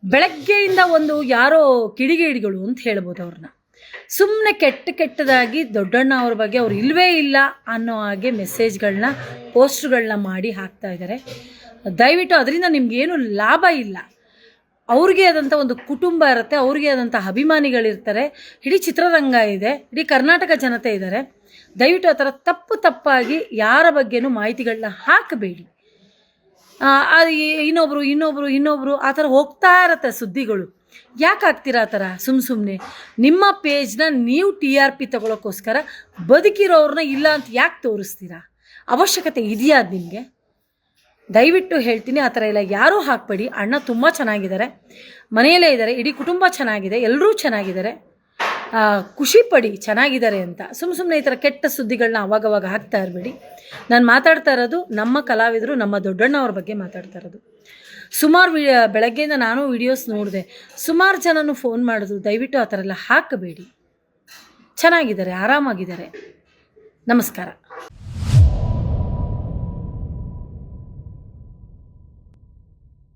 ಬೆಳಗ್ಗೆಯಿಂದ ಒಂದು ಯಾರೋ ಕಿಡಿಗೇಡಿಗಳು ಅಂತ ಹೇಳ್ಬೋದು ಅವ್ರನ್ನ. ಸುಮ್ಮನೆ ಕೆಟ್ಟದಾಗಿ ದೊಡ್ಡಣ್ಣ ಅವ್ರ ಬಗ್ಗೆ ಅವ್ರು ಇಲ್ಲವೇ ಇಲ್ಲ ಅನ್ನೋ ಹಾಗೆ ಮೆಸೇಜ್ಗಳನ್ನ ಪೋಸ್ಟ್ಗಳನ್ನ ಮಾಡಿ ಹಾಕ್ತಾ ಇದ್ದಾರೆ. ದಯವಿಟ್ಟು ಅದರಿಂದ ನಿಮಗೇನು ಲಾಭ ಇಲ್ಲ. ಅವ್ರಿಗೆ ಆದಂಥ ಒಂದು ಕುಟುಂಬ ಇರುತ್ತೆ, ಅವ್ರಿಗೆ ಆದಂಥ ಅಭಿಮಾನಿಗಳಿರ್ತಾರೆ, ಇಡೀ ಚಿತ್ರರಂಗ ಇದೆ, ಇಡೀ ಕರ್ನಾಟಕ ಜನತೆ ಇದ್ದಾರೆ. ದಯವಿಟ್ಟು ಆ ಥರ ತಪ್ಪಾಗಿ ಯಾರ ಬಗ್ಗೆನೂ ಮಾಹಿತಿಗಳನ್ನ ಹಾಕಬೇಡಿ. ಅದು ಇನ್ನೊಬ್ಬರು ಆ ಥರ ಹೋಗ್ತಾ ಇರತ್ತೆ ಸುದ್ದಿಗಳು. ಯಾಕೆ ಆಗ್ತೀರಾ ಆ ಥರ ಸುಮ್ಮನೆ? ನಿಮ್ಮ ಪೇಜ್ನ ನೀವು TRP ತಗೊಳ್ಳೋಕ್ಕೋಸ್ಕರ ಬದುಕಿರೋರನ್ನ ಇಲ್ಲ ಅಂತ ಯಾಕೆ ತೋರಿಸ್ತೀರಾ? ಅವಶ್ಯಕತೆ ಇದೆಯಾ ಅದು ನಿಮಗೆ? ದಯವಿಟ್ಟು ಹೇಳ್ತೀನಿ, ಆ ಥರ ಎಲ್ಲ ಯಾರೂ ಹಾಕಬೇಡಿ. ಅಣ್ಣ ತುಂಬ ಚೆನ್ನಾಗಿದ್ದಾರೆ, ಮನೆಯಲ್ಲೇ ಇದ್ದಾರೆ, ಇಡೀ ಕುಟುಂಬ ಚೆನ್ನಾಗಿದೆ, ಎಲ್ಲರೂ ಚೆನ್ನಾಗಿದ್ದಾರೆ. ಖುಷಿ ಪಡಿ ಚೆನ್ನಾಗಿದ್ದಾರೆ ಅಂತ. ಸುಮ್ಮನೆ ಈ ಥರ ಕೆಟ್ಟ ಸುದ್ದಿಗಳನ್ನ ಅವಾಗವಾಗ ಹಾಕ್ತಾ ಇರಬೇಡಿ. ನಾನು ಮಾತಾಡ್ತಾ ಇರೋದು ನಮ್ಮ ಕಲಾವಿದರು, ನಮ್ಮ ದೊಡ್ಡಣ್ಣ ಅವ್ರ ಬಗ್ಗೆ ಮಾತಾಡ್ತಾ ಇರೋದು. ಸುಮಾರು ಬೆಳಗ್ಗೆಯಿಂದ ನಾನು ವಿಡಿಯೋಸ್ ನೋಡಿದೆ, ಸುಮಾರು ಜನನು ಫೋನ್ ಮಾಡಿದ್ರು. ದಯವಿಟ್ಟು ಆ ಥರ ಎಲ್ಲ ಹಾಕಬೇಡಿ. ಚೆನ್ನಾಗಿದ್ದಾರೆ, ಆರಾಮಾಗಿದ್ದಾರೆ. ನಮಸ್ಕಾರ.